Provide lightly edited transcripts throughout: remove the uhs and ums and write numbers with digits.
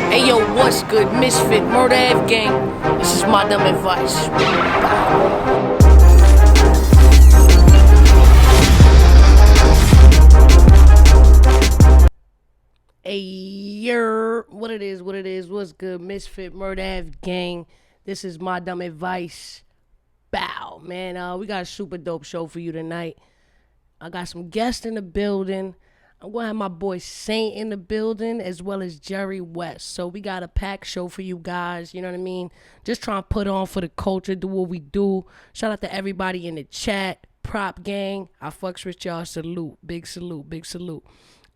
Hey yo, what's good? Ms.Fit, Murder F Gang. This is my dumb advice. Hey, what it is, what's good? Ms.Fit, Murder F Gang. This is my dumb advice. Bow, man. We got a super dope show for you tonight. I got some guests in the building. I'm going to have my boy Saynt in the building as well as Jerry West. So we got a packed show for you guys. You know what I mean? Just trying to put on for the culture, do what we do. Shout out to everybody in the chat. Prop gang. I fucks with y'all. Salute. Big salute. Big salute.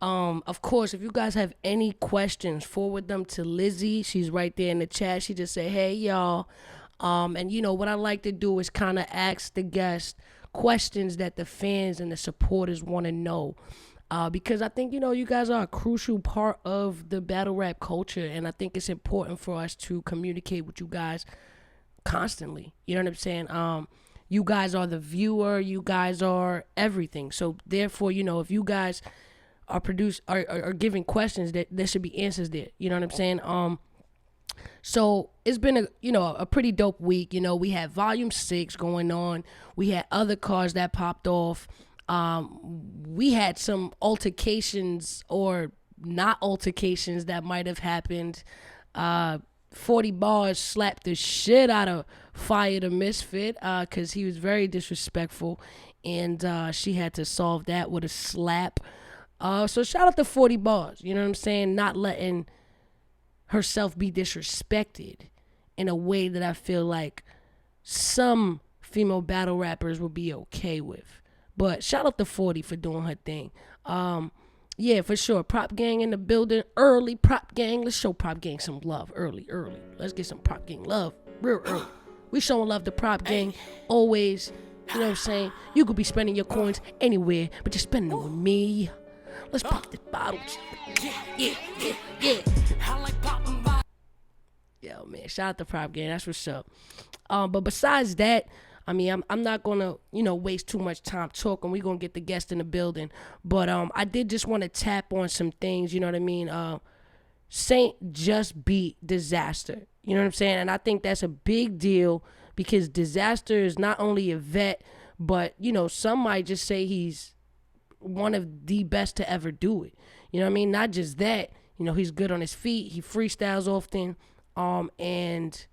Of course, if you guys have any questions, forward them to Lizzie. She's right there in the chat. She just said, hey, y'all. And, you know, what I like to do is kind of ask the guests questions that the fans and the supporters want to know. Because I think, you know, you guys are a crucial part of the battle rap culture. And I think it's important for us to communicate with you guys constantly. You know what I'm saying? You guys are the viewer. You guys are everything. So, therefore, you know, if you guys are giving questions, that there should be answers there. You know what I'm saying? So it's been a pretty dope week. You know, we had Volume 6 going on. We had other cars that popped off. We had some altercations or not altercations that might have happened. 40 Bars slapped the shit out of Fire the Misfit because he was very disrespectful, and she had to solve that with a slap. So shout out to 40 Bars, you know what I'm saying? Not letting herself be disrespected in a way that I feel like some female battle rappers would be okay with. But shout out to 40 for doing her thing. Yeah, for sure. Prop gang in the building. Early Prop gang. Let's show Prop gang some love early. Let's get some Prop gang love real early. We showing love to Prop gang always. You know what I'm saying? You could be spending your coins anywhere, but you're spending them with me. Let's pop the bottles. Yeah. Yo, man, shout out to Prop gang. That's what's up. But besides that, I mean, I'm not going to, waste too much time talking. We're going to get the guest in the building. But I did just want to tap on some things, you know what I mean? Saynt just beat Dizaster. You know what I'm saying? And I think that's a big deal because Dizaster is not only a vet, but, some might just say he's one of the best to ever do it. You know what I mean? Not just that, he's good on his feet. He freestyles often. And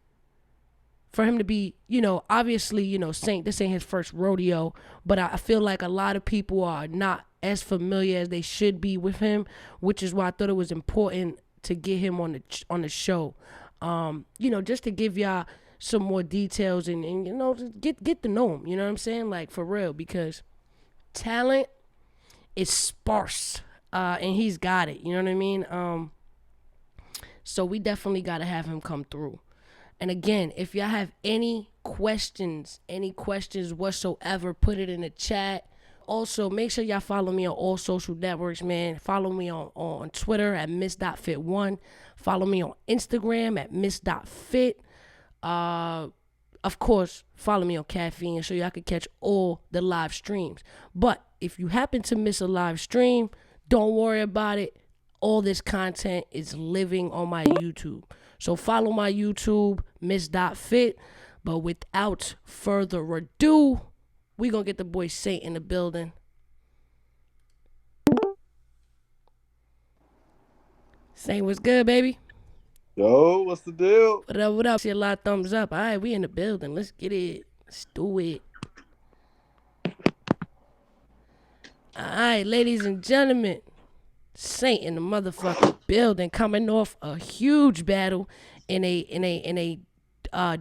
for him to be, obviously, Saynt, this ain't his first rodeo, but I feel like a lot of people are not as familiar as they should be with him, which is why I thought it was important to get him on the show. Just to give y'all some more details and get to know him, you know what I'm saying? Like, for real, because talent is sparse, and he's got it, you know what I mean? So we definitely got to have him come through. And again, if y'all have any questions whatsoever, put it in the chat. Also, make sure y'all follow me on all social networks, man. Follow me on Twitter at Ms.Fit1. Follow me on Instagram at Ms.Fit. Of course, follow me on Caffeine so y'all can catch all the live streams. But if you happen to miss a live stream, don't worry about it. All this content is living on my YouTube. So follow my YouTube, Ms.Fit. But without further ado, we going to get the boy Saynt in the building. Saynt, what's good, baby? Yo, what's the deal? What up? See a lot of thumbs up. All right, we in the building. Let's get it. Let's do it. All right, ladies and gentlemen. Saynt in the motherfucking building, coming off a huge battle in a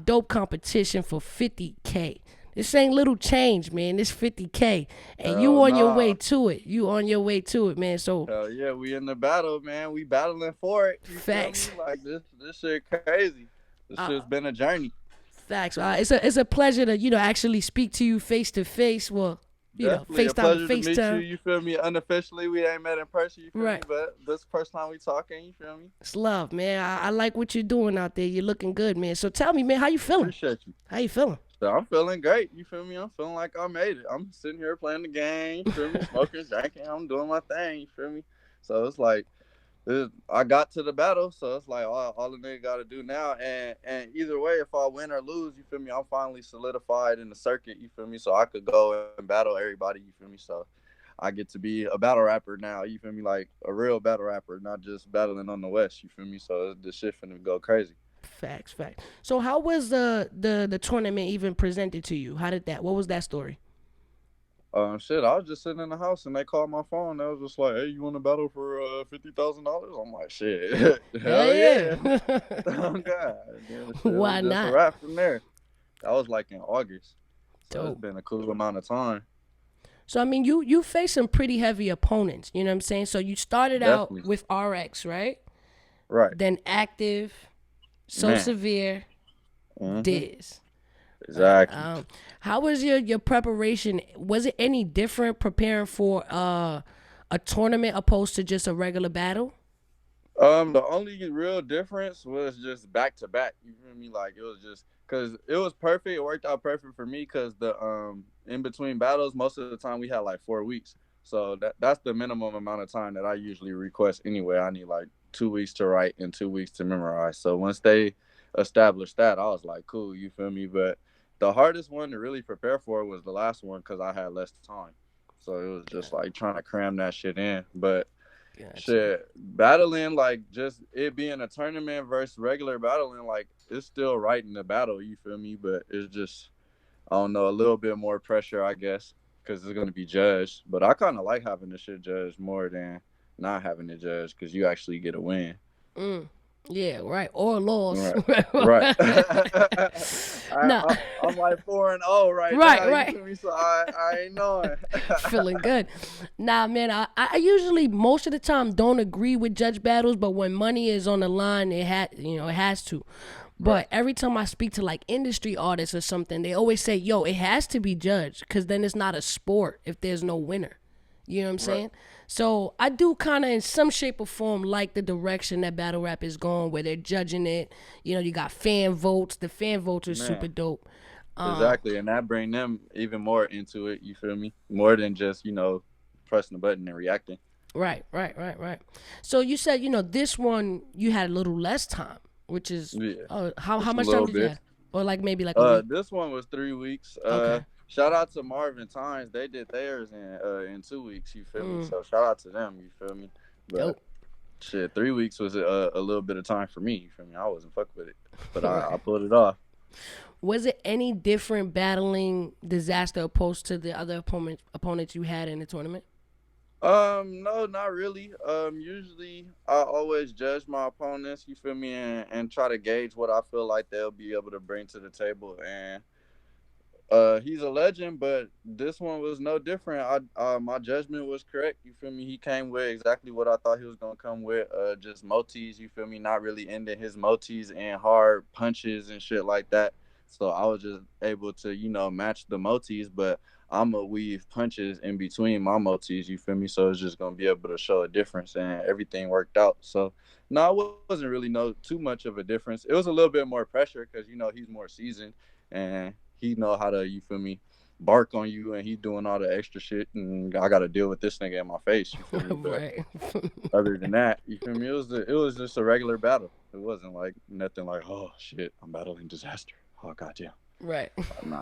dope competition for 50K. This ain't little change, man. This 50K, and you on your way to it. You on your way to it, man. So hell yeah, we in the battle, man. We battling for it. Facts. Like this shit crazy. This shit's been a journey. Facts. It's a pleasure to actually speak to you face to face. Well, FaceTime to FaceTime. You feel me? Unofficially, we ain't met in person, you feel right. me? But this first time we talking, you feel me? It's love, man. I like what you're doing out there. You're looking good, man. So tell me, man, how you feeling? Appreciate you. How you feeling? So I'm feeling great. You feel me? I'm feeling like I made it. I'm sitting here playing the game. You feel me? Smoking, drinking. I'm doing my thing. You feel me? So it's like I got to the battle. So it's like all the nigga got to do now. And either way, if I win or lose, you feel me? I'm finally solidified in the circuit. You feel me? So I could go and battle everybody. You feel me? So I get to be a battle rapper now. You feel me? Like a real battle rapper, not just battling on the West. You feel me? So the shit finna go crazy. Facts, facts. So how was the tournament even presented to you? How did that? What was that story? Shit, I was just sitting in the house and they called my phone. They was just like, "Hey, you want to battle for $50,000?" I'm like, "Shit, Hell hell yeah!" yeah. Oh God, and then shit, it was Why just a not? wrap from there. That was like in August, so it's Dope. been a cool amount of time. So I mean, you face some pretty heavy opponents. You know what I'm saying? So you started out Definitely, with RX, right? right, Then active, so man. severe, Hmm. Diz. Right. Exactly. How was your preparation? Was it any different preparing for a tournament opposed to just a regular battle? The only real difference was just back to back. You feel me? Like it was just because it was perfect. It worked out perfect for me because the in between battles, most of the time we had like 4 weeks. So that's the minimum amount of time that I usually request anyway. I need like 2 weeks to write and 2 weeks to memorize. So once they established that, I was like, cool. You feel me? But the hardest one to really prepare for was the last one because I had less time. So it was just like trying to cram that shit in. But Gotcha. shit, battling like just it being a tournament versus regular battling, like it's still right in the battle. You feel me? But it's just I don't know a little bit more pressure, I guess, because it's gonna be judged. But I kind of like having the shit judged more than not having it judged because you actually get a win. Mm. Yeah, right. Or loss. Right. Right. Nah. I'm like 4-0 right Right, now. You right. feel me? So I ain't knowing. Feeling good. Nah, man, I usually most of the time don't agree with judge battles, but when money is on the line, it has to. Right. But every time I speak to like industry artists or something, they always say, "Yo, it has to be judged because then it's not a sport if there's no winner." You know what I'm Right. saying? So I do kind of, in some shape or form, like the direction that battle rap is going, where they're judging it. You know, you got fan votes. The fan votes are super Man. dope. Exactly, and that bring them even more into it. You feel me? More than just pressing the button and reacting. Right, right, right, right. So you said, this one you had a little less time, which is, Yeah, how just a much time little did you bit. have? Or like maybe like a week? This one was 3 weeks. Okay. Shout out to Marvin Tynes. They did theirs in 2 weeks. You feel me? Mm, So shout out to them. You feel me? But dope. shit, 3 weeks was a little bit of time for me. You feel me? I wasn't fuck with it, but I Right. pulled it off. Was it any different battling Disaster opposed to the other opponents you had in the tournament? No, not really. Usually I always judge my opponents, you feel me, and try to gauge what I feel like they'll be able to bring to the table. And he's a legend, but this one was no different. I my judgment was correct, you feel me? He came with exactly what I thought he was gonna come with. Just motis, you feel me, not really ending his motis and hard punches and shit like that. So I was just able to, match the motis, but I'ma weave punches in between my motis, you feel me? So it's just gonna be able to show a difference, and everything worked out. So no, it wasn't really no too much of a difference. It was a little bit more pressure because he's more seasoned and he know how to, you feel me, bark on you, and he doing all the extra shit, and I got to deal with this nigga in my face. You feel me? But Right. other than that, you feel me? It was just a regular battle. It wasn't like nothing like, oh shit, I'm battling disaster. Oh goddamn. Right. Nah.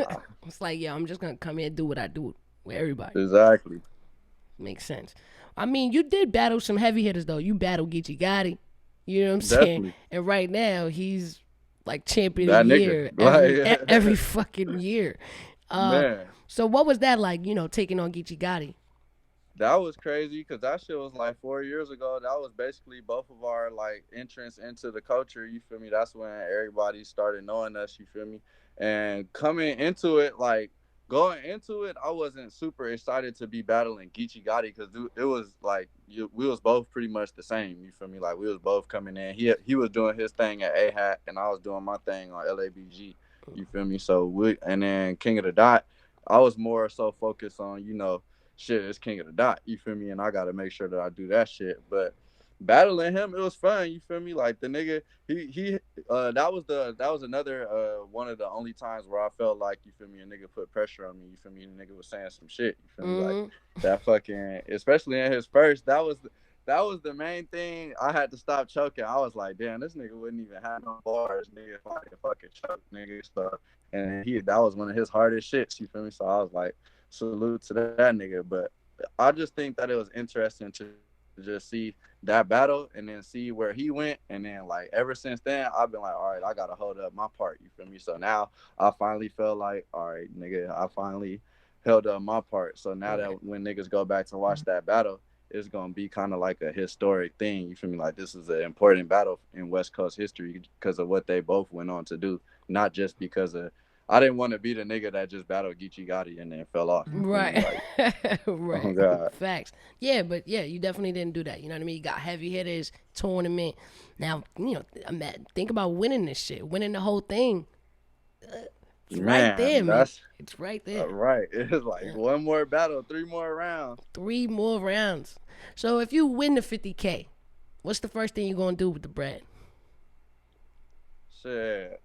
It's like, yeah, I'm just gonna come here and do what I do with everybody. Exactly. Makes sense. I mean, you did battle some heavy hitters though. You battled Geechee Gotti. You know what I'm saying? Definitely. And right now he's like champion of the That nigga. year every Like, fucking year. Uh, man. so what was that like? Taking on Geechee Gotti? That was crazy because that shit was like 4 years ago. That was basically both of our like entrance into the culture. You feel me? That's when everybody started knowing us. You feel me? And coming into it, like going into it, I wasn't super excited to be battling Geechee Gotti because it was like we was both pretty much the same. You feel me? Like we was both coming in. He was doing his thing at A Hat, and I was doing my thing on LABG. You feel me? So and then King of the Dot, I was more so focused on shit, it's King of the Dot. You feel me? And I got to make sure that I do that shit. But battling him, it was fun. You feel me? Like the nigga, he that was another one of the only times where I felt like, you feel me, a nigga put pressure on me. You feel me? The nigga was saying some shit. You feel me? Like Mm. that fucking, especially in his first, that was the main thing. I had to stop choking. I was like, damn, this nigga wouldn't even have no bars, nigga. If I could fucking choke, nigga. So, and that was one of his hardest shits. You feel me? So I was like, salute to that nigga. But I just think that it was interesting to just see that battle and then see where he went. And then, like, ever since then, I've been like, all right, I gotta hold up my part. You feel me? So now I finally felt like, all right, nigga, I finally held up my part. So now Right. that when niggas go back to watch that battle, it's gonna be kind of like a historic thing. You feel me? Like, this is an important battle in West Coast history because of what they both went on to do, not just because of. I didn't want to be the nigga that just battled Geechee Gotti and then fell off. You feel me? Right. Like, oh Right. god, Facts. Yeah, but yeah, you definitely didn't do that. You know what I mean? You got heavy hitters, tournament. Now, think about winning this shit, winning the whole thing. It's right there, man, man. that's It's right there. right. It's like Yeah. one more battle, three more rounds. 3 more rounds. So if you win the 50K, what's the first thing you're gonna do with the bread? Shit.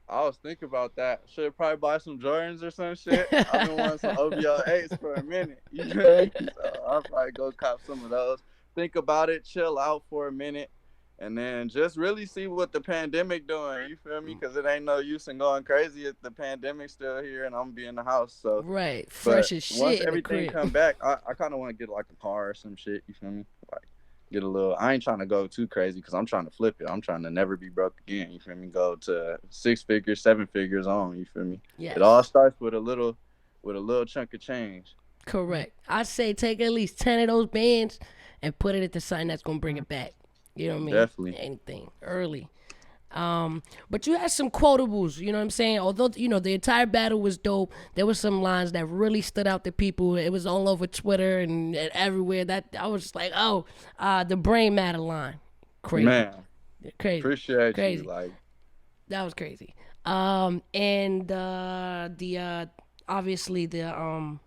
I was thinking about that. Should probably buy some Jordans or some shit. I've been wanting some OVO 8s for a minute. You know? So I'll probably go cop some of those. Think about it, chill out for a minute, and then just really see what the pandemic doing. You feel me? Because it ain't no use in going crazy if the pandemic's still here and I'm gonna be in the house. So, Right, but fresh as once shit in the everything crib. come back, I kind of want to get like a car or some shit. You feel me? Like, get a little. I ain't trying to go too crazy because I'm trying to flip it. I'm trying to never be broke again. You feel me? Go to 6 figures, 7 figures on. You feel me? It all Yes, starts with a little chunk of change. correct. I say take at least 10 of those bands and put it into something that's gonna bring it back. You know what I mean? Definitely, Anything early. But you had some quotables, you know what I'm saying? Although, the entire battle was dope, there was some lines that really stood out to people. It was all over Twitter and everywhere. That I was just like, oh, the brain matter line. Crazy. man. Crazy. Appreciate you. Crazy. Like, That was crazy. And the obviously the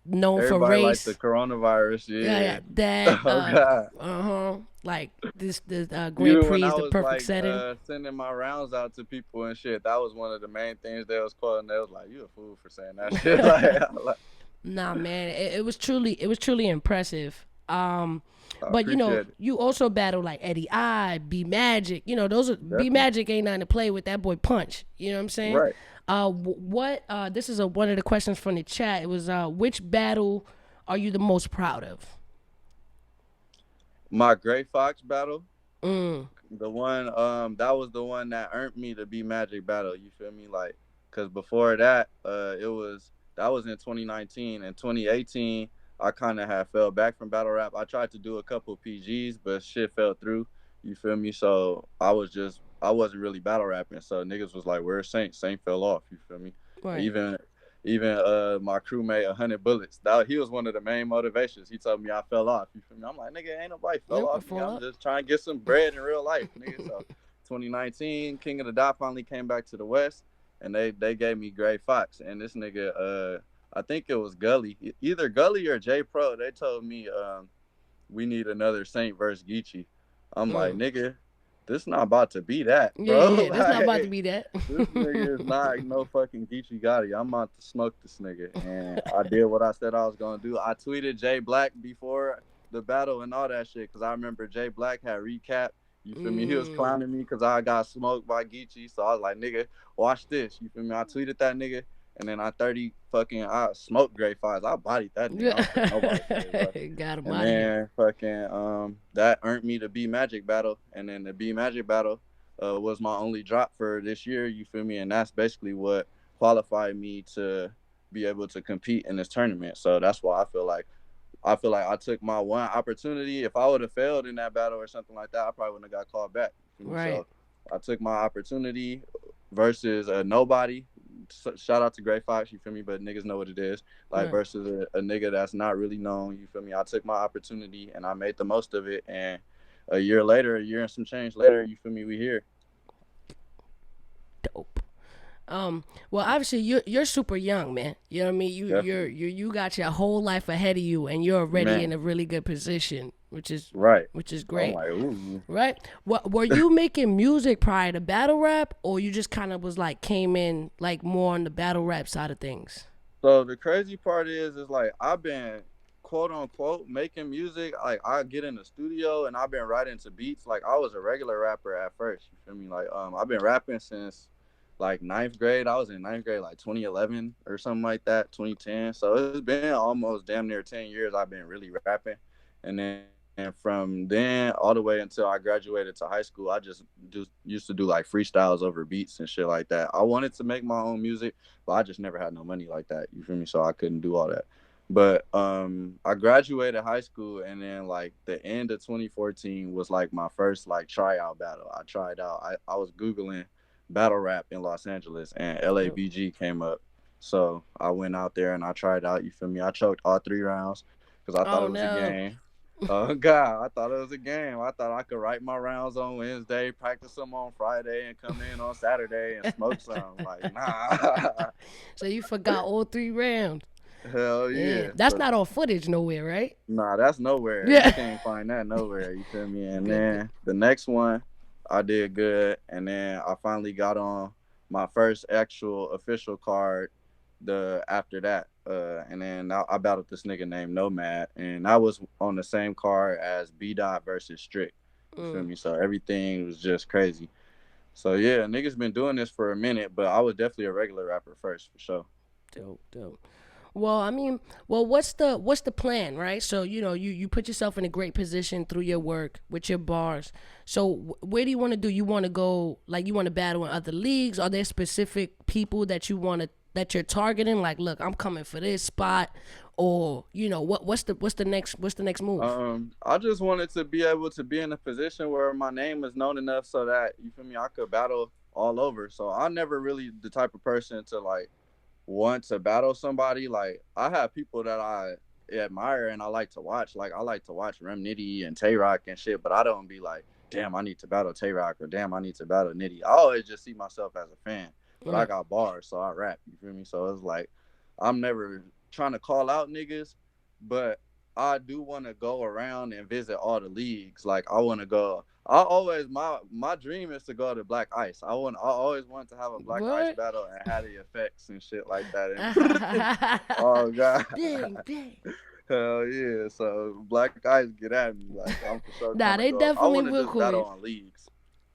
known for everybody like the race. coronavirus. Yeah, yeah. Yeah. That Oh God. like this the Grand Even when Prix I is the was perfect like setting. sending my rounds out to people and shit, that was one of the main things they was quoting. They was like, "You a fool for saying that shit." Like, Nah, man, it was truly impressive. I But appreciate it. you also battle like Eddie I, B Magic. Those are B Definitely. Magic ain't nothing to play with. That boy punch. You know what I'm saying? Right. What? This is one of the questions from the chat. It was which battle are you the most proud of? My Gray Fox battle, Mm, the one that was the one that earned me to be Magic battle. You feel me? Like, cause before that, it was that was in 2019 and 2018. I kind of had fell back from battle rap. I tried to do a couple PGs, but shit fell through. You feel me? So I wasn't really battle rapping. So niggas was like, "Where's Saint?" Saint fell off. You feel me? right. Even my crewmate 100 bullets. That he was one of the main motivations. He told me I fell off. You feel me? I'm like, nigga, ain't nobody fell Yep, off me. fall I'm up. just trying to get some bread in real life, nigga. So 2019, King of the Dot finally came back to the West, and they gave me Gray Fox. And this nigga, I think it was Gully, either Gully or J Pro. They told me we need another Saint versus Geechee. I'm like, Mm. nigga, this not about to be that, Yeah, bro. yeah. That's not about to Like, be that. this nigga is not no fucking Geechee Gotti. I'm about to smoke this nigga. And I did what I said I was gonna do. I tweeted Jay Black before the battle and all that shit because I remember Jay Black had recapped. You feel me? He was mm. clowning me because I got smoked by Geechee. So I was like, nigga, watch this. You feel me? I tweeted that nigga. And then I smoked Gray Fives. I bodied that nigga. I don't care what nobody say, bro. Got him And out of here. then fucking that earned me the B Magic battle. And then the B Magic battle was my only drop for this year. You feel me? And that's basically what qualified me to be able to compete in this tournament. So that's why I took my one opportunity. If I would have failed in that battle or something like that, I probably wouldn't have got called back. You feel me? Right. So I took my opportunity versus nobody. Shout out to Gray Fox, you feel me? But niggas know what it is. Like, Right. versus a nigga that's not really known, you feel me? I took my opportunity and I made the most of it. And a year and some change later, you feel me? We here. Dope. Well, obviously you're super young, man. You know what I mean. You you're Definitely. you you got your whole life ahead of you, and you're already in Man, a really good position. which is Right. which is I'm great, like, ooh. right? What were you making music prior to battle rap, or you just kind of was like came in like more on the battle rap side of things? So the crazy part is like I've been quote unquote making music. Like I get in the studio and I've been writing to beats. Like I was a regular rapper at first. You feel me? Like I've been rapping since like ninth grade. I was in ninth grade like 2011 or something like that, 2010. So it's been almost damn near 10 years I've been really rapping. And then from then all the way until I graduated to high school, I just used to do like freestyles over beats and shit like that. I wanted to make my own music, but I just never had no money like that. You feel me? So I couldn't do all that. But I graduated high school, and then like the end of 2014 was like my first like tryout battle. I tried out. I was googling battle rap in Los Angeles, and Yep. LABG came up. So I went out there and I tried out. You feel me? I choked all 3 rounds because I thought Oh it was a no. game. Oh God, I thought it was a game. I thought I could write my rounds on Wednesday, practice them on Friday, and come in on Saturday and smoke some. Like, nah. So you forgot all 3 rounds. Hell Yeah, yeah. that's So not on footage nowhere, right? nah, that's nowhere. You Yeah. can't find that nowhere. You feel me? And Good, good. then the next one, I did good, and then I finally got on my first actual official card. The after that, and then I battled this nigga named Nomad, and I was on the same card as B Dot versus Strick. You feel Mm, me? So everything was just crazy. So yeah, niggas been doing this for a minute, but I was definitely a regular rapper first for sure. dope, dope. Well, I mean, well, what's the plan, right? So you put yourself in a great position through your work with your bars. So where do you want to do? You want to go like you want to battle in other leagues? Are there specific people that you want to that you're targeting? Like, look, I'm coming for this spot, or what's the next move? I just wanted to be able to be in a position where my name is known enough so that you feel me, I could battle all over. So I never really the type of person to like want to battle somebody. Like I have people that I admire and I like to watch. Like I like to watch Rem Nitty and Tay Rock and shit, but I don't be like, damn, I need to battle Tay Rock or damn, I need to battle Nitty. I always just see myself as a fan, but I Right. got bars, so I rap. You feel me? So it's like I'm never trying to call out niggas, but I do want to go around and visit all the leagues. Like I want to go. I always my dream is to go to Black Ice. I always wanted to have a Black Ice What? battle and have the effects and shit like that. And oh god, Dang, dang. hell yeah! So Black Ice get at me. Like I'm for sure Nah, trying to they go. I definitely want to will just call battle you. on leagues.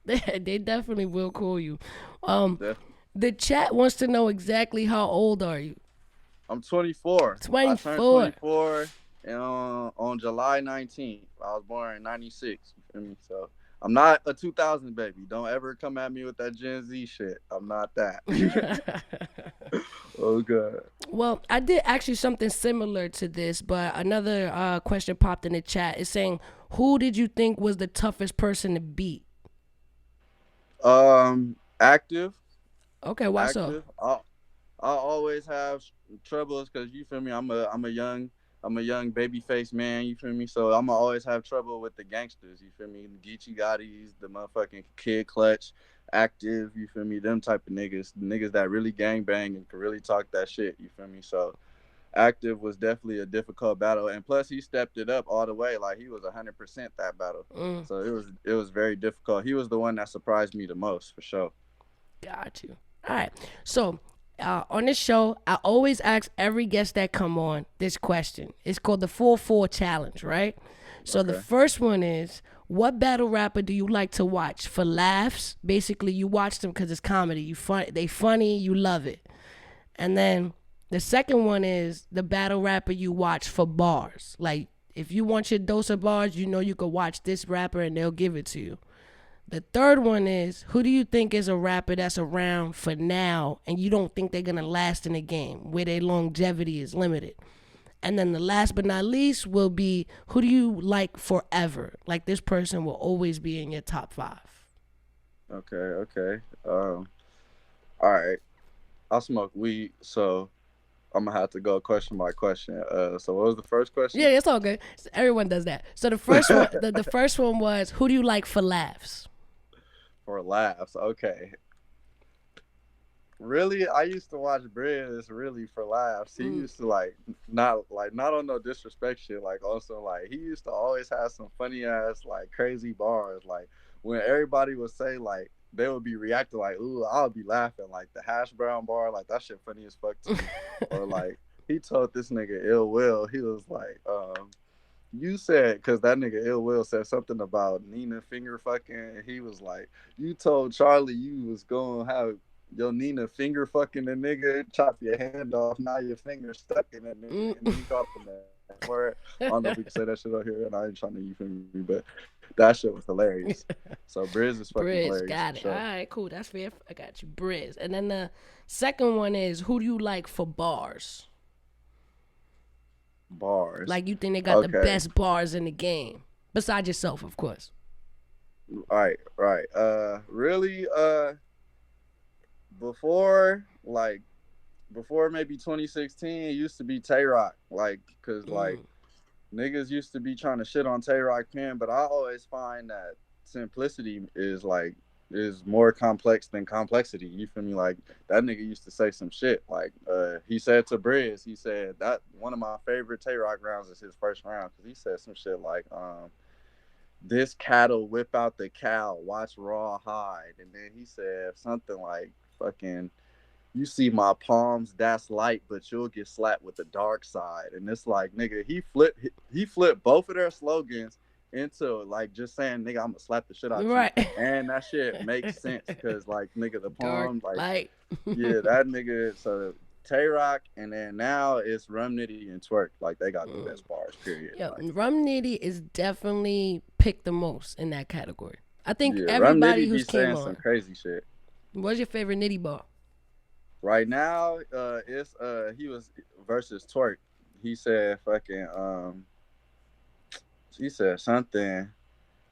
They definitely will call you. Um, Definitely. the chat wants to know exactly how old are you? I'm 24. I turned 24. 24 on July 19th. I was born in 96. You feel me? So I'm not a 2000 baby. Don't ever come at me with that Gen Z shit. I'm not that. Oh god. Well, I did actually something similar to this, but another question popped in the chat. It's saying, who did you think was the toughest person to beat? Active, Okay, why so? active. I always have troubles because you feel me. I'm a young baby face man. You feel me. So I'm always have trouble with the gangsters. You feel me. Geechee Gotti's, the motherfucking Kid Clutch, active. You feel me. Them type of niggas, the niggas that really gang bang and can really talk that shit. You feel me. So active was definitely a difficult battle, and plus he stepped it up all the way. Like he was 100% that battle. Mm, So it was very difficult. He was the one that surprised me the most for sure. got you. All right. So on this show, I always ask every guest that come on this question. It's called the 4-4 challenge, right? So the Okay. first one is, what battle rapper do you like to watch for laughs? Basically, you watch them because it's comedy. They funny, you love it. And then the second one is the battle rapper you watch for bars. Like if you want your dose of bars, you know you could watch this rapper and they'll give it to you. The third one is, who do you think is a rapper that's around for now and you don't think they're gonna last in the game, where their longevity is limited? And then the last but not least will be, who do you like forever? Like this person will always be in your top five. Okay. Okay. All right. I smoke weed, so I'm gonna have to go question by question. So what was the first Yeah, question? it's all good. Everyone does that. So the first one, the first one was, who do you like for laughs? For laughs. Okay. Really, I used to watch Briz really for laughs. He Mm. used to not on no disrespect shit. Like also like he used to always have some funny ass like crazy bars. Like when everybody would say like they would be reacting like ooh, I'll be laughing like the hash brown bar like that shit funny as fuck to me. Or like he told this nigga ill will. He was like you said because that nigga ill will said something about Nina finger fucking. And he was like, you told Charlie you was gonna have your Nina finger fucking the nigga, chop your hand off. Now your finger stuck in that nigga, and then he called him that word. I don't know if we can say that shit out here, and I ain't trying to you feel me, but that shit was hilarious. So Briz is fucking hilarious Briz, for got sure. it. All right, cool. That's fair. I got you, Briz. And then the second one is who do you like for bars? Bars. Like you think they got the Okay. best bars in the game besides yourself, of course. Right. Right. Really. Before before maybe 2016, it used to be Tay Rock. Like, cause like Mm. niggas used to be trying to shit on Tay Rock Pen, but I always find that simplicity is more complex than complexity. You feel me? Like that nigga used to say some shit. Like he said to Briz, he said that one of my favorite Tay Rock rounds is his first round because he said some shit like this cattle whip out the cow, watch raw hide, and then he said something like fucking you see my palms, that's light, but you'll get slapped with the dark side. And it's like, nigga, he flipped both of their slogans into like just saying, nigga, I'm gonna slap the shit out you. Right. And that shit makes sense because like nigga, the Dark palm, like, light. yeah, that nigga, so Tay Rock, and then now it's Rum Nitty and Twerk. Like they got the best bars, period. Yeah, Like, Rum Nitty is definitely picked the most in that category. I think yeah, Rum everybody Nitty be who's came saying some on. crazy shit. What's your favorite Nitty bar? Right now, it's he was versus Twerk. He said fucking he said something.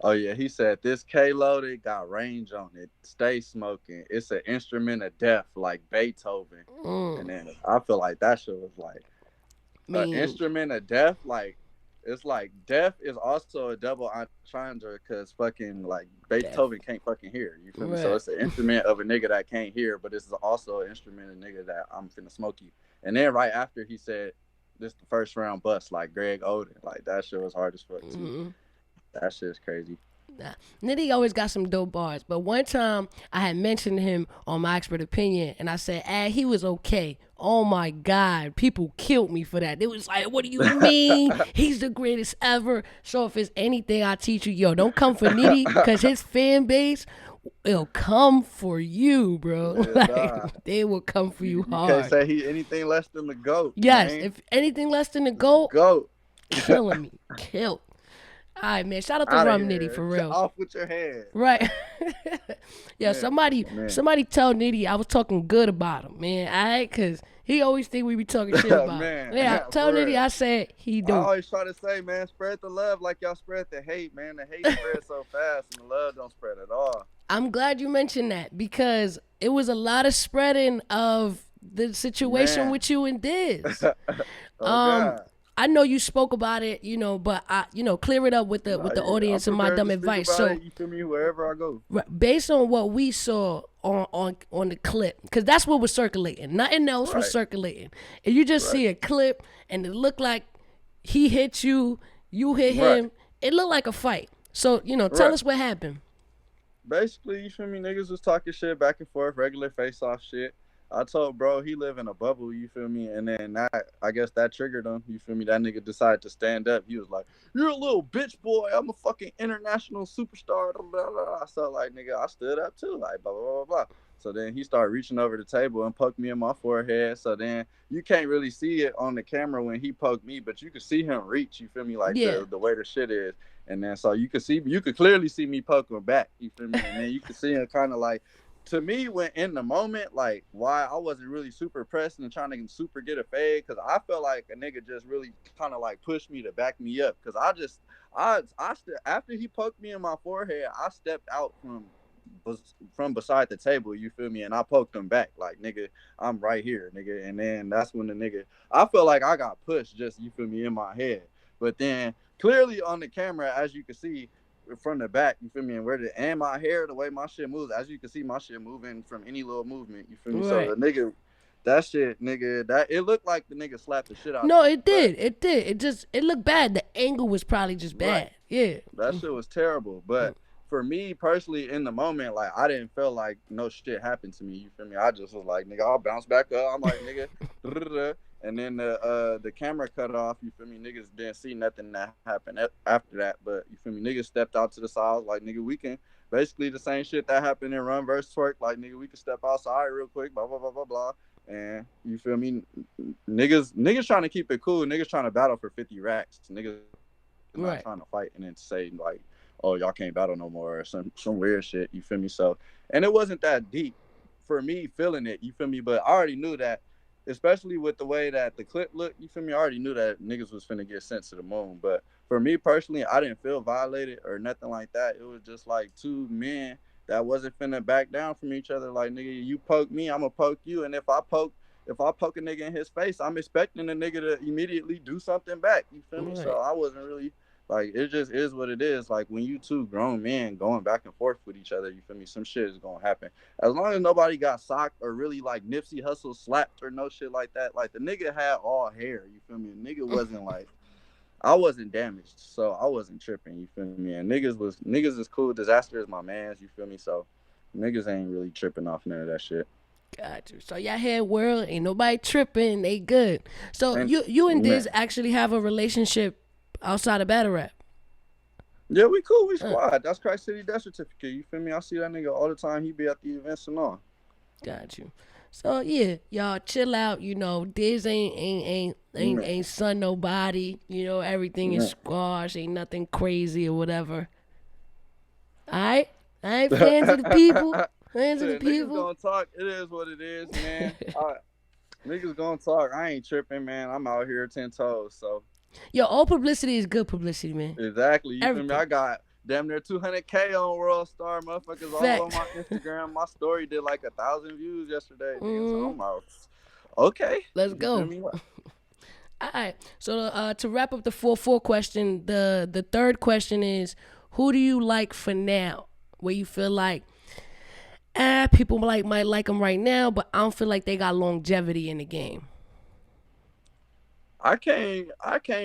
Oh yeah, he said this K loaded got range on it. Stay smoking. It's an instrument of death like Beethoven. And Mm. then I feel like that shit was like I an mean, instrument of death. Like it's like death is also a double entendre because fucking like death. Beethoven can't fucking hear. You feel me? So Right. it's an instrument of a nigga that can't hear, but it's also an instrument of a nigga that I'm finna smoke you. And then right after he said this the first round bust like Greg Oden. Like that shit was hard as fuck too. Mm-hmm. That shit's crazy. Nah. Nitty always got some dope bars, but one time I had mentioned him on my expert opinion, and I said, he was okay." Oh my God, people killed me for that. They was like, "What do you mean? He's the greatest ever." So if it's anything I teach you, yo, don't come for Nitty, cause his fan base will come for you, bro. Yeah, nah. Like they will come for you You can't hard. say he anything less than the GOAT, Yes, man. if anything less than the It's the goal, GOAT. killing me, killed. All right, man. Shout out to Out of Rum Nitty here. for real. Off with your head. Right. Yeah, Man, somebody man. somebody tell Nitty I was talking good about him, man. Alright, cause he always think we be talking shit about him. Man, Yeah, tell for Nitty real. I said he I dope. always try to say, man, spread the love like y'all spread the hate, man. The hate spreads so fast and the love don't spread at all. I'm glad you mentioned that because it was a lot of spreading of the situation Man. with you and Diz. Oh Um, God. I know you spoke about it, but I, clear it up with the Nah, yeah. I'm audience and my prepared dumb to speak advice. about So it, you feel me, wherever I go. based on what we saw on the clip, because that's what was circulating. Nothing else was Right. circulating. And you just Right. see a clip, and it looked like he hit you, you hit Right. him. It looked like a fight. So tell Right. us what happened. Basically, you feel me? Niggas was talking shit back and forth, regular face off shit. I told bro he live in a bubble, you feel me? And then that I guess that triggered him, you feel me? That nigga decided to stand up. He was like, "You're a little bitch boy. I'm a fucking international superstar." Blah, blah, blah. So like, nigga, I stood up too, like blah blah blah blah. So then he started reaching over the table and poked me in my forehead. So then you can't really see it on the camera when he poked me, but you could see him reach. You feel me? Like Yeah. the way the shit is. And then so you could clearly see me poking back. You feel me? And then you could see him kind of like to me when in the moment like why I wasn't really super pressing and trying to super get a fade because I felt like a nigga just really kind of like pushed me to back me up because after he poked me in my forehead I stepped out from beside the table, you feel me, and I poked him back like nigga I'm right here nigga, and then that's when the nigga I felt like I got pushed just you feel me in my head, but then clearly on the camera as you can see from the back. You feel me? And my hair, the way my shit moves, as you can see, my shit moving from any little movement. You feel me? So Right. the nigga, that shit, nigga, that it looked like the nigga slapped the shit out of No, me. it But did. It did. It looked bad. The angle was probably just right. bad. Yeah. That shit was terrible. But for me personally, in the moment, like I didn't feel like no shit happened to me. You feel me? I just was like, nigga, I'll bounce back up. I'm like, nigga, and then the camera cut off. You feel me? Niggas didn't see nothing that happened after that. But you feel me? Niggas stepped out to the side. I was like, nigga, we can basically the same shit that happened in Run versus Twerk. Like, nigga, we can step outside real quick. Blah blah blah blah blah. And you feel me? Niggas trying to keep it cool. Niggas trying to battle for 50 racks. Niggas not trying to fight and then Right. say like, oh, y'all can't battle no more or some weird shit. You feel me? So, and it wasn't that deep for me feeling it. You feel me? But I already knew that, especially with the way that the clip looked. You feel me? I already knew that niggas was finna get sent to the moon. But for me personally, I didn't feel violated or nothing like that. It was just like two men that wasn't finna back down from each other. Like, nigga, you poke me, I'ma poke you, and if I poke a nigga in his face, I'm expecting the nigga to immediately do something back. You feel me? So Right. I wasn't really like, it just is what it is. Like when you two grown men going back and forth with each other, you feel me? Some shit is gonna happen. As long as nobody got socked or really like Nipsey Hussle slapped or no shit like that. Like the nigga had all hair. You feel me? The nigga wasn't like, I wasn't damaged, so I wasn't tripping. You feel me? And niggas is cool. Dizaster is my man's. You feel me? So niggas ain't really tripping off none of that shit. Got you. So y'all had world, ain't nobody tripping, they good. So And you and Diz man, actually have a relationship outside of battle rap. yeah, we cool. We Uh, squad. That's Christ City death certificate. You feel me? I see that nigga all the time. He be at the events and all. got you. So yeah, y'all chill out. You know, Diz Man, ain't son nobody. You know, everything is man. squash. Ain't nothing crazy or whatever. Alright? Alright, fans of the people. Fans of the Shit, niggas people. gonna talk. It is what it is, man. Niggas gonna talk. I ain't tripping, man. I'm out here 10 toes. So Yo, all publicity is good publicity, man. exactly. You feel me? Everything. I got damn near 200K on World Star, motherfuckers all on Fact. my Instagram. My story did like 1,000 views yesterday, nigga. So Mm, I'm out. Okay. let's You feel go. me? All right. So to wrap up the 4-4 question, the third question is, who do you like for now? Where you feel like, people might like them right now, but I don't feel like they got longevity in the game. I can't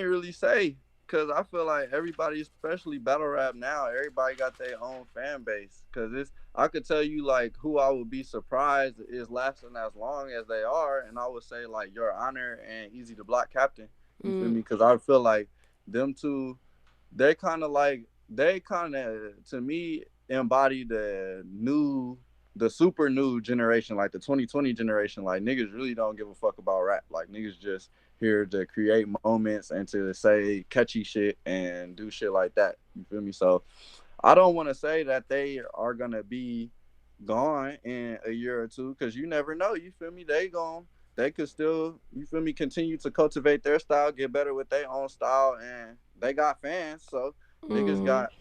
really say because I feel like everybody, especially battle rap now, everybody got their own fan base. Because it's I could tell you like who I would be surprised is lasting as long as they are, and I would say like Your Honor and Easy to Block Captain. You feel Mm, me? Because I feel like them two, they kind of to me embody the super new generation, like the 2020 generation. Like niggas really don't give a fuck about rap. Like niggas just here to create moments and to say catchy shit and do shit like that. You feel me? So I don't want to say that they are gonna be gone in a year or two because you never know. You feel me? They could still, you feel me, continue to cultivate their style, get better with their own style, and they got fans. So niggas mm. got.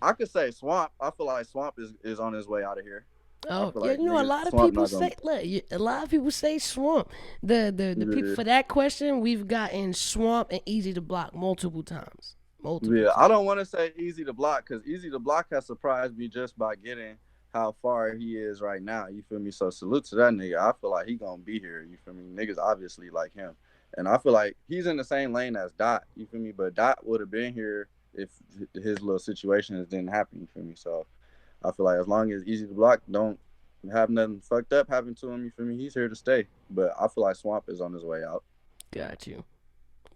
I could say Swamp. I feel like Swamp is on his way out of here. I Oh feel yeah, like you know a niggas lot of Swamp people not gonna. say look, a lot of people say Swamp. The people Yeah. for that question, we've gotten Swamp and Easy to Block multiple times, multiple Yeah, I times. don't want to say Easy to Block because Easy to Block has surprised me just by getting how far he is right now. You feel me? So salute to that nigga. I feel like he gonna be here. You feel me? Niggas obviously like him, and I feel like he's in the same lane as Dot. You feel me? But Dot would have been here if his little situations didn't happen. You feel me? So I feel like as long as Easy to Block don't have nothing fucked up happen to him, you feel me? He's here to stay. But I feel like Swamp is on his way out. Got you.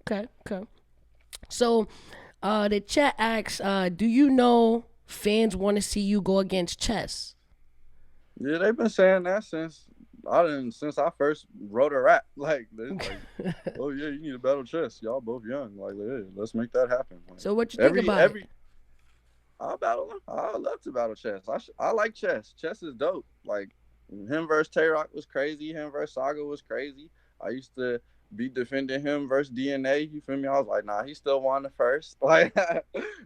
Okay, okay. So, the chat asks, do you know fans want to see you go against Chess? Yeah, they've been saying that since I first wrote a rap. Like they like, oh yeah, you need a battle chess. Y'all both young. Like, yeah, let's make that happen. Like So what you think every about it? every I'll battle him. I love to battle chess. I like chess. Chess is dope. Like him versus Tay Rock was crazy. Him versus Saga was crazy. I used to be defending him versus DNA. You feel me? I was like, nah, he still won the first. Like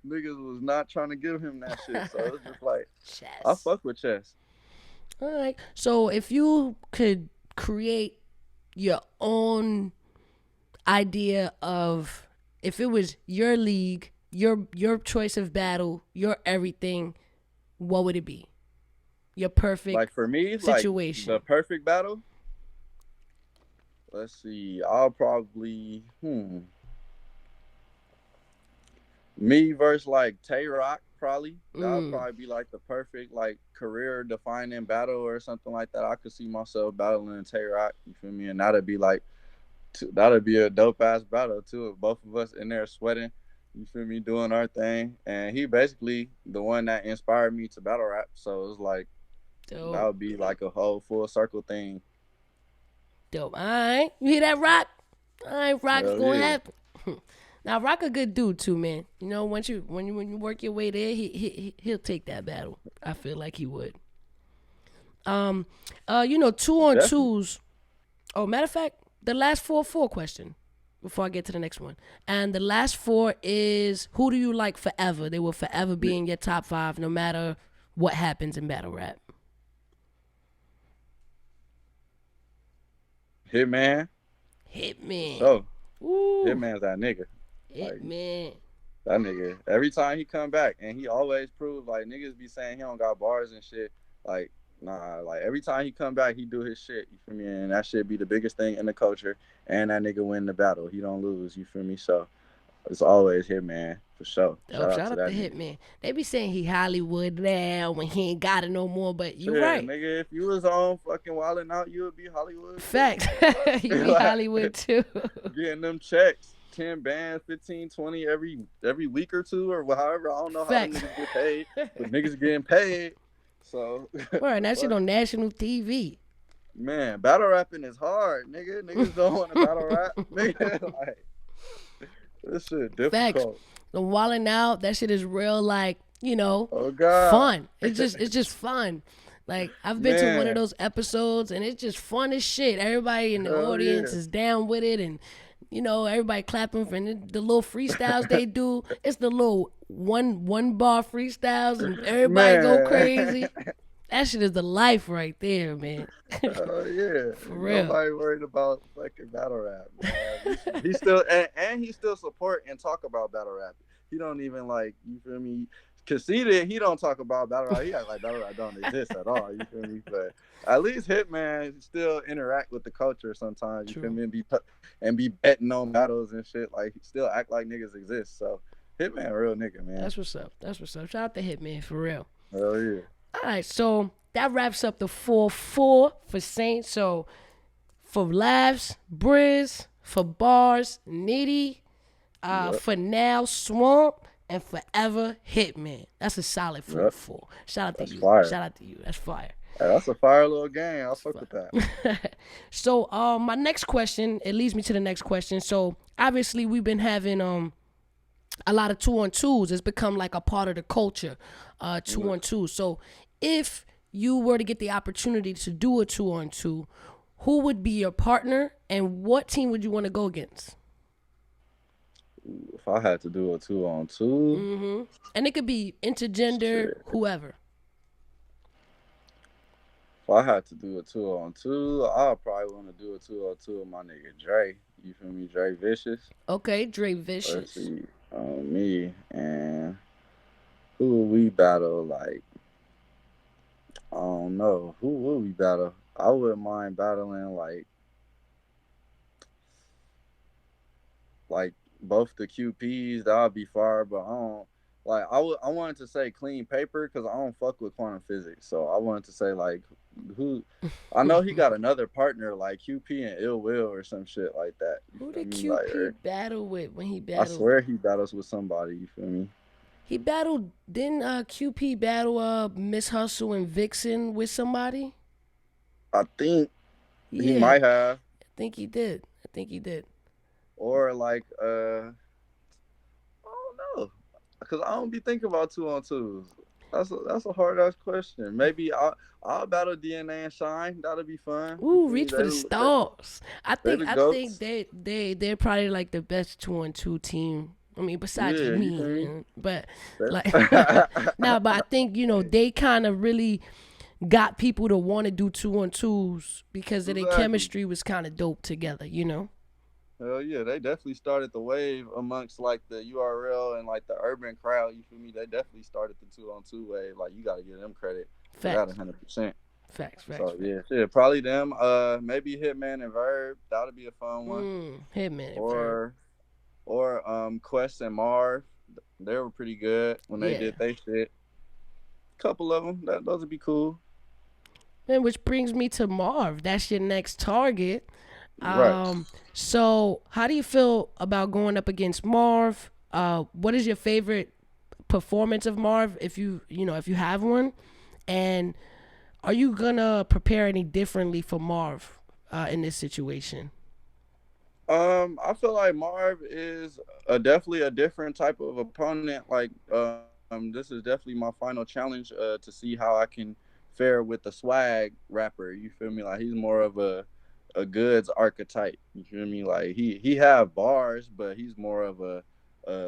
niggas was not trying to give him that shit. So it's just like I Chess. fuck with chess. All right. So if you could create your own idea of if it was your league your choice of battle, your everything, what would it be? Your perfect Like for me, like the situation. perfect battle. Let's see. I'll probably me versus like Tay Rock probably. That'll Mm, probably be like the perfect like career defining battle or something like that. I could see myself battling Tay Rock. You feel me? And that'd be like that'd be a dope ass battle too. If both of us in there sweating. You feel me? Doing our thing, and he basically the one that inspired me to battle rap. So it's like that dope, would be like a whole full circle thing. dope. All right, you hear that, Rock? All right, Rock, it's Hell gonna yeah. happen. Now, Rock a good dude too, man. You know, when you work your way there, he'll take that battle. I feel like he would. Um, you know, two on Definitely. twos. Oh, matter of fact, the last four question before I get to the next one. And the last four is who do you like forever? They will forever be in your top five no matter what happens in battle rap. Hitman, for Hitman. sure. Ooh, Hitman's that nigga. Like Hitman. that nigga. Every time he come back, and he always prove like niggas be saying he don't got bars and shit. Like nah, like every time he come back, he do his shit. You feel me? And that shit be the biggest thing in the culture. And that nigga win the battle. He don't lose. You feel me? So it's always Hitman for sure. Oh, Shout out shout to out to that nigga. Hitman. They be saying he Hollywood now when he ain't got it no more, but you Shit, right. nigga, if you was on fucking Wildin' Out, you would be Hollywood too. Facts. he Fuck. be Like Hollywood too. getting them checks. 10 bands, 15, 20 every week or two or however. I don't know how them Facts. niggas get paid, but niggas getting paid. So Right, that shit fuck. on national TV. Man, battle rapping is hard, nigga. Niggas don't want to battle rap. Nigga, like this shit Facts. difficult. The wilding out, that shit is real like, you know, Oh God. fun. It's just fun. Like I've been to one of Man, those episodes and it's just fun as shit. Everybody in the hell audience yeah. is down with it and you know, everybody clapping for the little freestyles they do. It's the little one bar freestyles and everybody go Man. crazy. That shit is the life right there, man. Oh yeah, For real. nobody worried about fucking battle rap, man. He still and he still support and talk about battle rap. He don't even like you feel me. Conceited, he don't talk about battle rap. He act like battle rap don't exist at all. You feel me? But at least Hitman still interact with the culture sometimes. You feel True. me? And be betting on battles and shit. Like he still act like niggas exist. So Hitman, a real nigga, man. That's what's up. That's what's up. Shout out to Hitman for real. Hell yeah. All right, so that wraps up the 4-4 for Saynt. So for laughs, Briz, for bars, Nitty, Yep. for now, Swamp, and forever, Hitman. That's a solid Yep. 4-4. Shout out to That's you. fire. Shout out to you. That's fire. Hey, that's a fire little game. I That's fuck with that. fire. So my next question, it leads me to the next question. So obviously we've been having a lot of 2-on-2s. It's become like a part of the culture, 2-on-2. So if you were to get the opportunity to do a 2-on-2, who would be your partner and what team would you want to go against? If I had to do a 2-on-2, And it could be intergender, shit. whoever. If I had to do a 2-on-2, I'd probably want to do a 2-on-2 with my nigga Dre. You feel me? Dre Vicious. Okay, Dre Let's Vicious. see. Me and who will we battle? Like, I don't know. Who will we battle? I wouldn't mind battling like both the QPs. That would be fire, but I don't like. I wanted to say clean paper because I don't fuck with quantum physics. So I wanted to say like who. I know he got another partner like QP and Ill Will or some shit like that. You Who feel did me? Like, QP battle with when he I battled? swear he battles with somebody. You feel me? He battled, didn't QP battle Miss Hustle and Vixen with somebody? I think he Yeah, might have, I think he did. I think he did. or like I don't know, because I don't be thinking about 2-on-2s. That's a hard ass question. Maybe I'll battle DNA and Shine. That'll be fun. You Ooh, feel me? reach for the stars. I They think the I think goats. they're probably like the best 2-on-2 team. I mean, besides Yeah, you me, feel me? but like They- now, but I think they kind of really got people to want to do 2-on-2s because of their exactly. chemistry was kind of dope together. Hell yeah, they definitely started the wave amongst like the URL and like the urban crowd. You feel me? They definitely started the 2-on-2 wave. Like you got to give them credit for that Facts, 100%. facts, facts, So facts. yeah, shit, probably them. Maybe Hitman and Verb. That would be a fun one. Hitman and Verb. Or Quest and Marv. They were pretty good when they Yeah. did they shit. Couple of them. Those would be cool. Man, which brings me to Marv. That's your next target. Right. So how do you feel about going up against Marv? What is your favorite performance of Marv, if if you have one? And are you gonna prepare any differently for Marv in this situation? I feel like Marv is definitely a different type of opponent. Like, this is definitely my final challenge to see how I can fare with the swag rapper. You feel me? Like he's more of a goods archetype. You feel me? Like he have bars, but he's more of a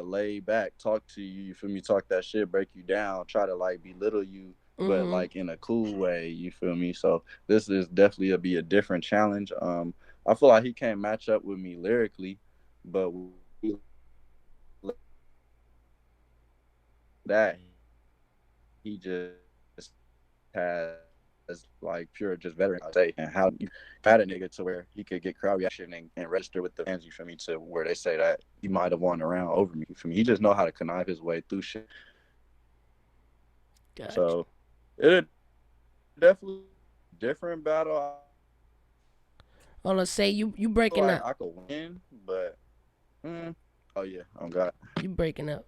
laid back talk to you. You feel me? Talk that shit, break you down, try to like belittle you, but Mm-hmm. like in a cool way. You feel me? So this is definitely be a different challenge. I feel like he can't match up with me lyrically, but when he like that, he just has like pure just veteran say and how you had a nigga to where he could get crowd reaction and register with the fans. You feel me? To where they say that he might have won a round over me. You feel me? He just know how to connive his way through shit. Gotcha. So it'll definitely be a different battle. I feel like I could win, but You breaking up. oh yeah, I'm God. You breaking up.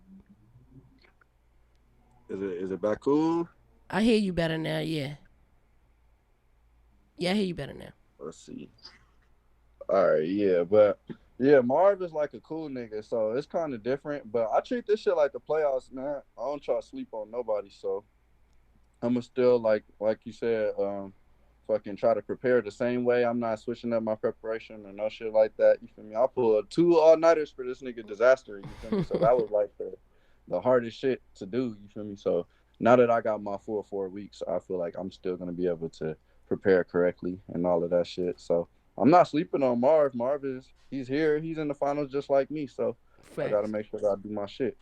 Is it back cool? I hear you better now. Yeah. Yeah, I hear you better now. Let's see. All right, yeah, but yeah, Marv is like a cool nigga, so it's kind of different. But I treat this shit like the playoffs, man. I don't try to sleep on nobody, so I'ma still like you said, fucking try to prepare the same way. I'm not switching up my preparation or no shit like that. You feel me? I pulled two all nighters for this nigga Disaster. You feel me? So that was like the hardest shit to do. You feel me? So now that I got my full 4 weeks, I feel like I'm still gonna be able to prepare correctly and all of that shit. So I'm not sleeping on Marv. Marv is he's here. He's in the finals just like me. So I gotta Facts. make sure that I do my shit.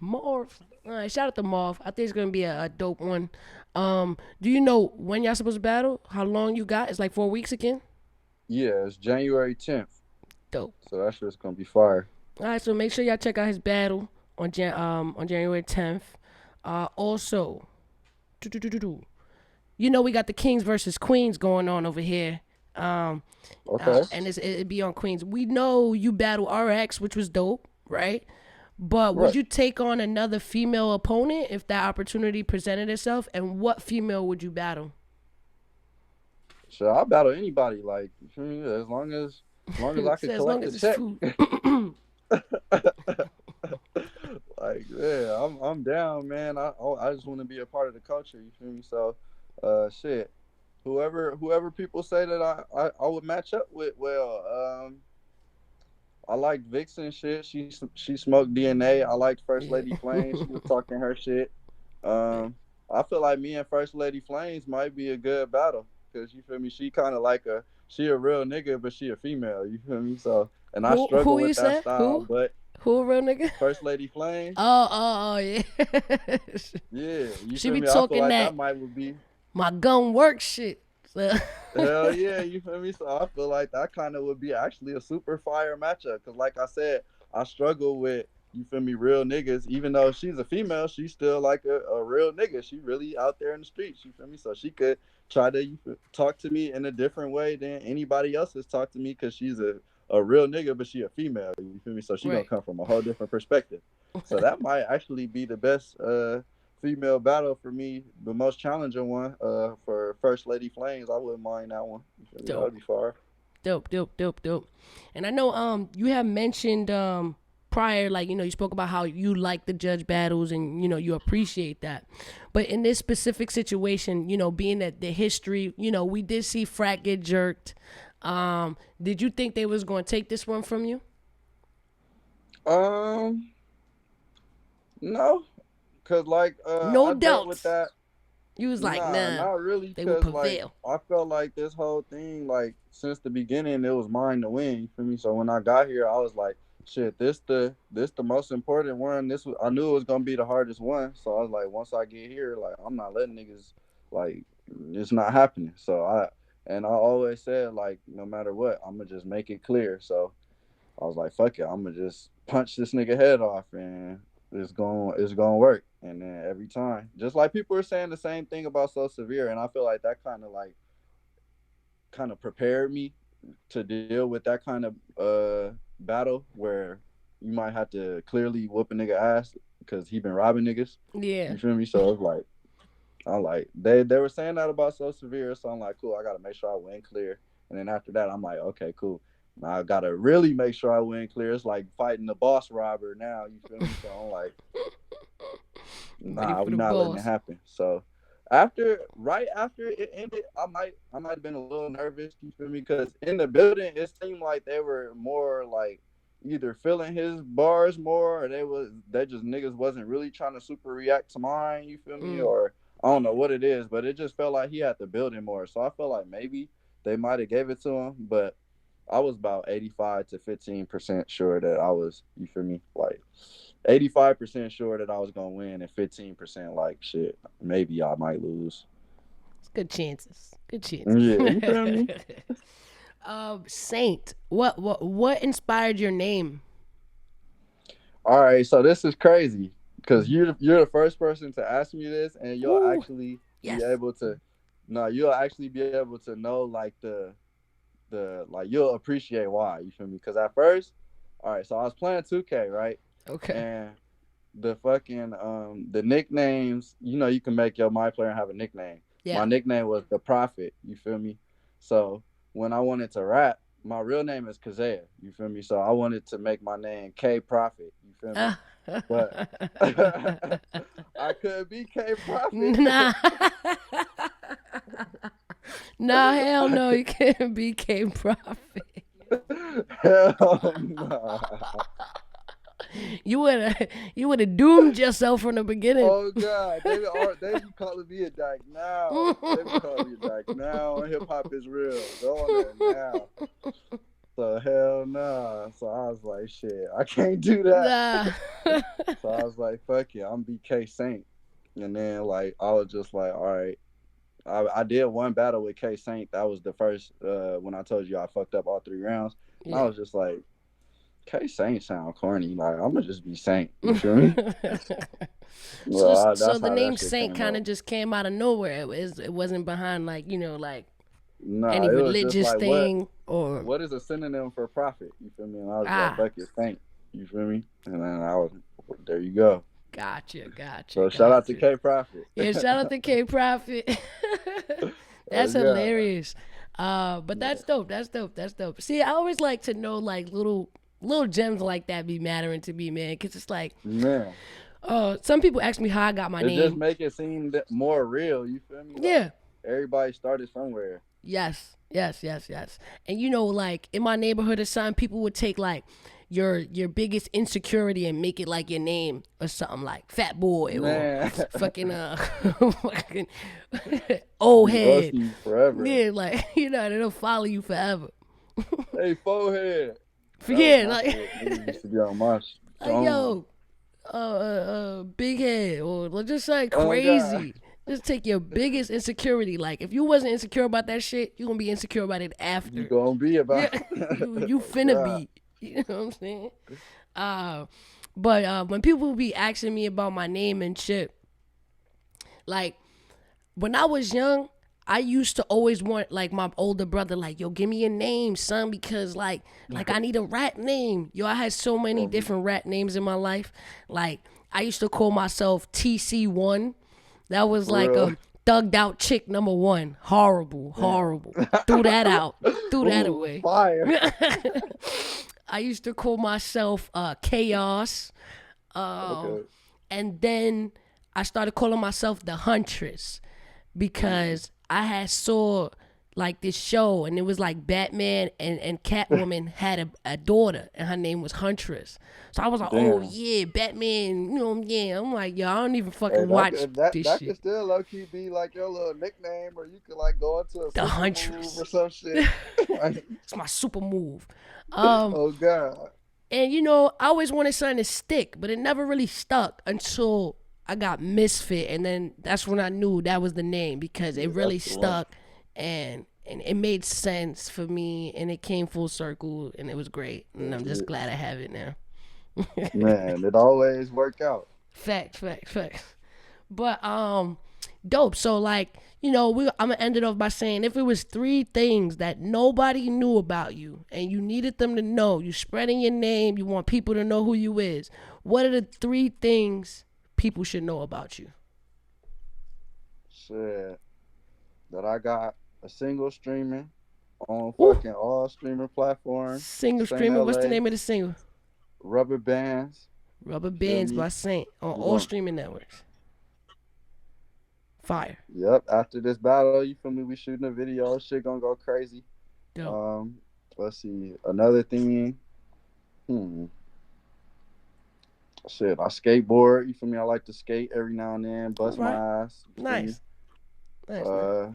Marv. All right, shout out to Marv. I think it's gonna be a dope one. Do you know when y'all supposed to battle? How long you got? It's like 4 weeks again. Yeah, it's January 10th. Dope. So that shit's gonna be fire. All right, so make sure y'all check out his battle on January 10th. Also, doo-doo-doo-doo-doo. We got the Kings versus Queens going on over here. Um, Okay. and it'd be on Queens. We know you battle RX, which was dope, right? But would Right. you take on another female opponent if that opportunity presented itself? And what female would you battle? So I'll battle anybody. Like you feel me? As long as I could As long collect as the it's check. food. Like yeah, I'm down, man. I just want to be a part of the culture. You feel me? So, shit. Whoever people say that I would match up with, well, I liked Vixen shit. She smoked DNA. I liked First Yeah. Lady Flame. She was talking her shit. Um, I feel like me and First Lady Flames might be a good battle because you feel me. She kind of like she a real nigga, but she a female. You feel me? So and I Who struggle you with that said? style, Who? but Who a real nigga? First Lady Flames, Oh, yeah. yeah, you She feel be me? I feel talking like that that might would be my gun work shit. So hell yeah, you feel me? So I feel like that kind of would be actually a super fire matchup. Cause like I said, I struggle with you feel me, real niggas. Even though she's a female, she's still like a real nigga. She really out there in the streets. You feel me? So she could try to talk to me in a different way than anybody else has talked to me. Cause she's a real nigga, but she a female. You feel me? So she gonna right. come from a whole different perspective. So that might actually be the best female battle for me, the most challenging one. For First Lady Flames, I wouldn't mind that one. You feel me? That would Dope. be far. Dope. And I know you have mentioned prior, like, you spoke about how you like the judge battles and you appreciate that. But in this specific situation, being that the history, we did see Frat get jerked. Did you think they was going to take this one from you? No, cause like No I dealt with doubts. that. You was like, Nah, nah, not really, they would cause like prevail. I felt like this whole thing, like since the beginning, it was mine to win. You feel me? So when I got here, I was like, shit, this the most important one. I knew it was gonna be the hardest one. So I was like, once I get here, like I'm not letting niggas like it's not happening. I always said like no matter what, I'm gonna just make it clear. So I was like, fuck it, I'm gonna just punch this nigga head off and it's gonna work. And then every time, just like people were saying the same thing about So Severe, and I feel like that kind of prepared me to deal with that kind of battle where you might have to clearly whoop a nigga ass because he been robbing niggas. Yeah. You feel me? So it's like I'm like they were saying that about So Severe, so I'm like, cool, I gotta make sure I win clear. And then after that, I'm like, okay, cool. Now I gotta really make sure I win clear. It's like fighting the boss robber now. You feel me? So I'm like, Ready nah, for we the not letting it boss. happen. So right after it ended, I might have been a little nervous. You feel me? Because in the building, it seemed like they were more like either feeling his bars more, or they just niggas wasn't really trying to super react to mine. You feel me? Mm. Or I don't know what it is, but it just felt like he had to build it more. So I felt like maybe they might have gave it to him, but I was about 85 to 15% sure that I was. You feel me? Like 85% sure that I was gonna win, and 15% like shit. Maybe I might lose. It's good chances. Good chances. Yeah, you feel me? Saint, what inspired your name? All right, so this is crazy because you're the first person to ask me this, and you'll Ooh, actually be yes. able to. No, you'll actually be able to know like the like you'll appreciate why. You feel me? Because at first, all right, so I was playing 2K, right, Okay. and the nicknames, you can make your my player have a nickname. My Yeah. nickname was the Prophet, you feel me? So when I wanted to rap, my real name is Kazea, you feel me? So I wanted to make my name K Prophet, you feel me? But I couldn't be K Prophet. Nah. Nah, hell I no, could you can't be K Profit. hell no. You would have doomed yourself from the beginning. Oh God, they be calling me a dyke now. They be calling me a dyke now. Hip hop is real. Go on there now. So hell nah. So I was like, shit, I can't do that. Nah. So I was like, fuck it, I'm BK Saint. And then like I was just like, all right. I did one battle with K Saint. That was the first when I told you I fucked up all 3 rounds. And I Yeah. was just like, K Saint sound corny. Like I'm gonna just be Saint. You feel me? so Well, so that's the how that name shit Saint came kind up. of just came out of nowhere. It wasn't behind like Nah, any it was just religious like what thing or what is a synonym for prophet? You feel me? And I was just like, ah. fuck it, Saint. You feel me? And then I was there you go. Gotcha, gotcha, So shout out to gotcha. K Prophet. Yeah, shout out to K Profit. That's Yeah. hilarious. But that's dope. That's dope. That's dope. See, I always like to know like little gems like that be mattering to me, man. Cause it's like, Man. some people ask me how I got my It just name. make it seem more real, you feel me? Like Yeah. everybody started somewhere. Yes. Yes. Yes. Yes. And like in my neighborhood or something, people would take like your biggest insecurity and make it like your name or something like Fat Boy or Man. fucking fucking old Be head. roasting you forever. Yeah, like it'll follow you forever. Hey, forehead. That was Yeah, my like shit. Niggas used to be on my like on. yo, big head or just like Oh God. crazy. Just take your biggest insecurity. Like if you wasn't insecure about that shit, you gonna be insecure about it You after. gonna be about Yeah, you oh finna God. be. You know what I'm saying? Uh, but when people be asking me about my name and shit, like when I was young, I used to always want like my older brother, like, yo, give me a name, son, because like I need a rat name. Yo, I had so many Um, different rat names in my life. Like I used to call myself TC1. That was for like real. a thugged out chick number one. Horrible, Damn. horrible. Threw that out. Threw that Ooh, away. fire. I used to call myself Chaos. Okay. And then I started calling myself the Huntress because I had saw like this show, and it was like Batman and Catwoman had a daughter, and her name was Huntress. So I was like, oh Damn. yeah, Batman, yeah. I'm like, yo, I don't even Hey, fucking that watch could that this that shit. could still low key be like your little nickname, or you could like go into a The super move or Huntress. some shit. Like, It's my super move. Um, oh god. and I always wanted something to stick, but it never really stuck until I got Misfit, and then that's when I knew that was the name because it Yeah, really that's the one. stuck, and it made sense for me, and it came full circle, and it was great, and I'm just Yeah. glad I have it now. Man, it always work out. Facts. But dope. So like, I'm gonna end it off by saying if it was 3 things that nobody knew about you and you needed them to know, you spreading your name, you want people to know who you is. What are the 3 things people should know about you? Shit. That I got a single streaming on Ooh, fucking all streaming platforms. single Saint streamer. What's the LA, name of the single? rubber bands. Rubber You feel Bands me? by Saynt on We all going streaming networks. Fire. Yep, after this battle, you feel me, we shooting a video, shit gonna go crazy. Dope. Um, let's see. Another thing. Hmm. Shit, I skateboard, you feel me? I like to skate every now and then, All bust my right. ass. You feel me? Nice. Uh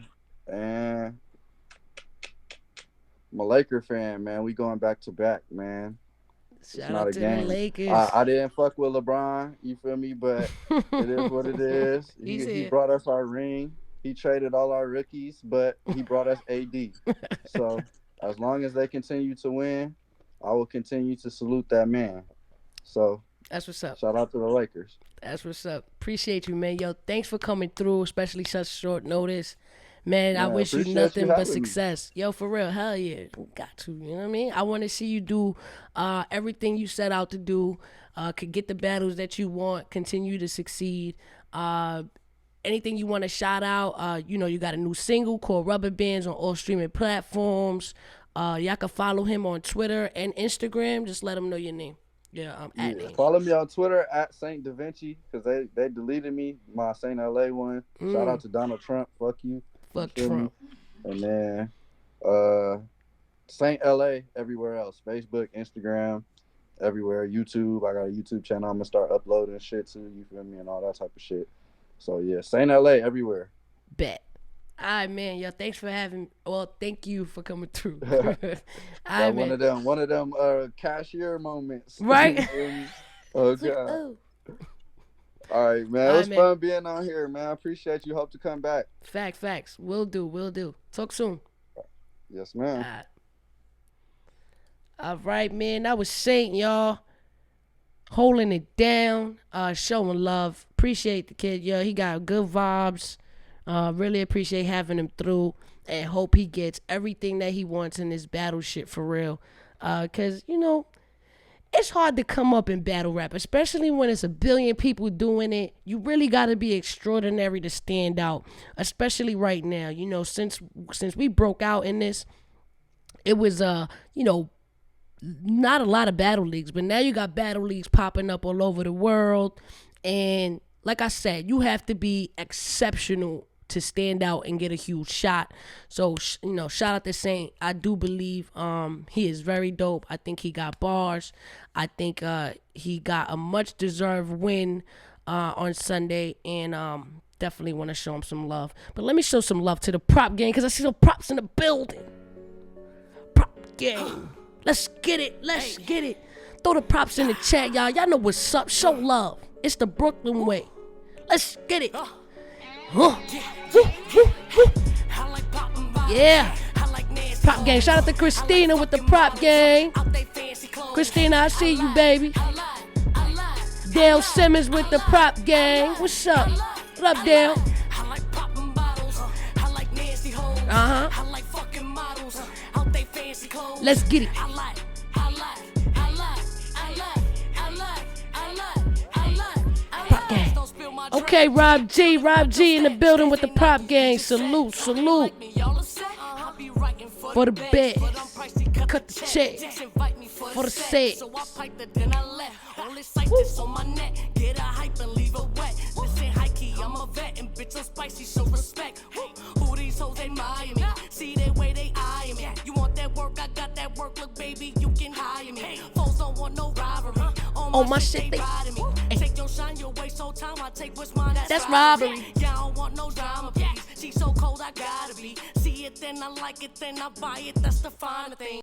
and I'm a Laker fan, man. We going back to back, man. It's Shout not out a to the game. Lakers. I didn't fuck with LeBron, you feel me? But it is what it is. He's He here. brought us our ring. He traded all our rookies, but he brought us AD. So as long as they continue to win, I will continue to salute that man. So That's what's up. shout out to the Lakers. That's what's up. Appreciate you, man. Yo, thanks for coming through, especially such short notice. Man, I Man, wish you appreciate you nothing but having me. success. Yo, for real, hell yeah. Got to, you know what I mean? I want to see you do everything you set out to do, could get the battles that you want, continue to succeed. Anything you want to shout out, you got a new single called Rubber Bands on all streaming platforms. Y'all can follow him on Twitter and Instagram. Just let him know your name. Yeah, at Yeah, name. follow me on Twitter at Saint Da Vinci because they deleted me my Saint LA one. Shout out to Donald Trump. Fuck you. You Fuck feel me? Trump. And then uh Saint LA everywhere else. Facebook, Instagram, everywhere. YouTube. I got a YouTube channel. I'm gonna start uploading shit too. You feel me? And all that type of shit. So yeah, Saint LA everywhere. Bet. All right, man. Yo, thanks for having. Well, thank you for coming through. All right, Got man. one of them cashier moments. You Right? feel me? Oh It's like, god. oh. All right, man. It All right, was man. fun being on here, man. I appreciate you. Hope to come back. Facts. Will do. Talk soon. Yes, All ma'am. right. All right, man. That was Saynt, y'all. Holding it down, showing love. Appreciate the kid, yo. He got good vibes. Really appreciate having him through, and hope he gets everything that he wants in this battle shit for real. Cause it's hard to come up in battle rap, especially when it's a billion people doing it. You really got to be extraordinary to stand out, especially right now. Since we broke out in this, it was not a lot of battle leagues, but now you got battle leagues popping up all over the world. And like I said, you have to be exceptional to stand out and get a huge shot. So, shout out to Saynt. I do believe he is very dope. I think he got bars. I think he got a much deserved win on Sunday, and definitely want to show him some love. But let me show some love to the prop gang because I see some props in the building. Prop gang. Let's get it. Throw the props in the chat, y'all. Y'all know what's up. Show love. It's the Brooklyn way. Let's get it. Woo. Yeah. Prop gang. Shout out to Christina with the prop gang. Christina, I see you, baby. Dale Simmons with the prop gang. What's up? What up, Dale? Let's get it. Prop gang. Okay, Rob G in the building with the prop gang. Salute. For the bed. Cut the check. For the set. Get a hype and leave a wet. This ain't high key, I'm a vet and bitch I'm spicy, show respect. Who these hoes admire me? See they work, look, baby, you can hire me. Folks don't want no rivalry. On my shit, they body me. Take your shine, your waste, so time I take what's mine. That's robbery. Yeah, I don't want no drama, please. She's so cold, I gotta be. See it, then I like it, then I buy it. That's the finer thing.